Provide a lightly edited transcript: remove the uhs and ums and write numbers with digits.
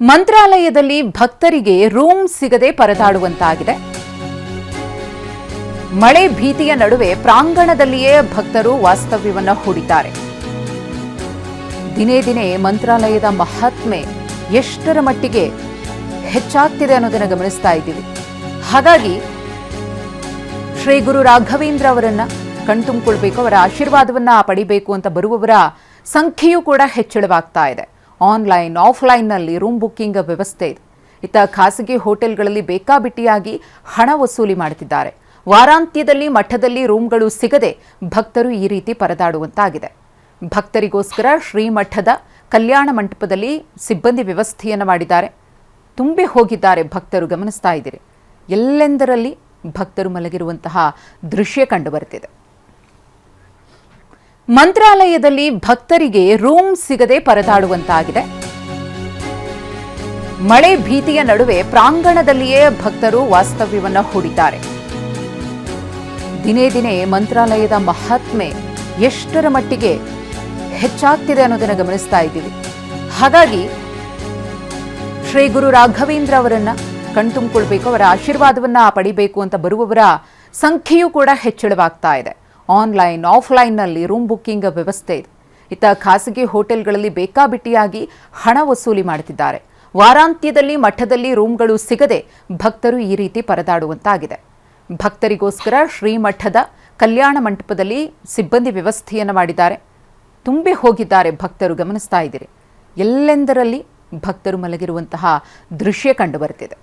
ಮಂತ್ರಾಲಯದಲ್ಲಿ ಭಕ್ತರಿಗೆ ರೂಮ್ ಸಿಗದೆ ಪರದಾಡುವಂತಾಗಿದೆ. ಮಳೆ ಭೀತಿಯ ನಡುವೆ ಪ್ರಾಂಗಣದಲ್ಲಿಯೇ ಭಕ್ತರು ವಾಸ್ತವ್ಯವನ್ನು ಹೂಡಿದ್ದಾರೆ. ದಿನೇ ದಿನೇ ಮಂತ್ರಾಲಯದ ಮಹಾತ್ಮೆ ಎಷ್ಟರ ಮಟ್ಟಿಗೆ ಹೆಚ್ಚಾಗ್ತಿದೆ ಅನ್ನೋದನ್ನು ಗಮನಿಸ್ತಾ ಇದ್ದೀವಿ. ಹಾಗಾಗಿ ಶ್ರೀ ಗುರು ರಾಘವೇಂದ್ರ ಅವರನ್ನ ಕಣ್ತುಂಬಿಕೊಳ್ಬೇಕು, ಅವರ ಆಶೀರ್ವಾದವನ್ನ ಪಡಿಬೇಕು ಅಂತ ಬರುವವರ ಸಂಖ್ಯೆಯೂ ಕೂಡ ಹೆಚ್ಚಳವಾಗ್ತಾ ಇದೆ. ಆನ್ಲೈನ್ ಆಫ್ಲೈನ್ನಲ್ಲಿ ರೂಮ್ ಬುಕ್ಕಿಂಗ್ ವ್ಯವಸ್ಥೆ ಇದೆ. ಇತ್ತ ಖಾಸಗಿ ಹೋಟೆಲ್ಗಳಲ್ಲಿ ಬೇಕಾಬಿಟ್ಟಿಯಾಗಿ ಹಣ ವಸೂಲಿ ಮಾಡುತ್ತಿದ್ದಾರೆ. ವಾರಾಂತ್ಯದಲ್ಲಿ ಮಠದಲ್ಲಿ ರೂಮ್ಗಳು ಸಿಗದೆ ಭಕ್ತರು ಈ ರೀತಿ ಪರದಾಡುವಂತಾಗಿದೆ. ಭಕ್ತರಿಗೋಸ್ಕರ ಶ್ರೀಮಠದ ಕಲ್ಯಾಣ ಮಂಟಪದಲ್ಲಿ ಸಿಬ್ಬಂದಿ ವ್ಯವಸ್ಥೆಯನ್ನು ಮಾಡಿದ್ದಾರೆ. ತುಂಬಿ ಹೋಗಿದ್ದಾರೆ ಭಕ್ತರು, ಗಮನಿಸ್ತಾ ಇದ್ದೀರಿ. ಎಲ್ಲೆಂದರಲ್ಲಿ ಭಕ್ತರು ಮಲಗಿರುವಂತಹ ದೃಶ್ಯ ಕಂಡುಬರುತ್ತಿದೆ. ಮಂತ್ರಾಲಯದಲ್ಲಿ ಭಕ್ತರಿಗೆ ರೂಮ್ ಸಿಗದೆ ಪರದಾಡುವಂತಾಗಿದೆ. ಮಳೆ ಭೀತಿಯ ನಡುವೆ ಪ್ರಾಂಗಣದಲ್ಲಿಯೇ ಭಕ್ತರು ವಾಸ್ತವ್ಯವನ್ನು ಹೂಡಿದ್ದಾರೆ. ದಿನೇ ದಿನೇ ಮಂತ್ರಾಲಯದ ಮಹಾತ್ಮೆ ಎಷ್ಟರ ಮಟ್ಟಿಗೆ ಹೆಚ್ಚಾಗ್ತಿದೆ ಅನ್ನೋದನ್ನು ಗಮನಿಸ್ತಾ ಇದ್ದೀವಿ. ಹಾಗಾಗಿ ಶ್ರೀ ಗುರು ರಾಘವೇಂದ್ರ ಅವರನ್ನ ಕಣ್ತುಂಬಿಕೊಳ್ಬೇಕು, ಅವರ ಆಶೀರ್ವಾದವನ್ನ ಪಡಿಬೇಕು ಅಂತ ಬರುವವರ ಸಂಖ್ಯೆಯೂ ಕೂಡ ಹೆಚ್ಚಳವಾಗ್ತಾ ಇದೆ. ಆನ್ಲೈನ್ ಆಫ್ಲೈನ್ನಲ್ಲಿ ರೂಮ್ ಬುಕ್ಕಿಂಗ್ ವ್ಯವಸ್ಥೆ ಇದೆ. ಇತ್ತ ಖಾಸಗಿ ಹೋಟೆಲ್ಗಳಲ್ಲಿ ಬೇಕಾಬಿಟ್ಟಿಯಾಗಿ ಹಣ ವಸೂಲಿ ಮಾಡುತ್ತಿದ್ದಾರೆ. ವಾರಾಂತ್ಯದಲ್ಲಿ ಮಠದಲ್ಲಿ ರೂಮ್ಗಳು ಸಿಗದೆ ಭಕ್ತರು ಈ ರೀತಿ ಪರದಾಡುವಂತಾಗಿದೆ. ಭಕ್ತರಿಗೋಸ್ಕರ ಶ್ರೀಮಠದ ಕಲ್ಯಾಣ ಮಂಟಪದಲ್ಲಿ ಸಿಬ್ಬಂದಿ ವ್ಯವಸ್ಥೆಯನ್ನು ಮಾಡಿದ್ದಾರೆ. ತುಂಬಿ ಹೋಗಿದ್ದಾರೆ ಭಕ್ತರು, ಗಮನಿಸ್ತಾ ಇದ್ದೀರಿ. ಎಲ್ಲೆಂದರಲ್ಲಿ ಭಕ್ತರು ಮಲಗಿರುವಂತಹ ದೃಶ್ಯ ಕಂಡುಬರುತ್ತಿದೆ.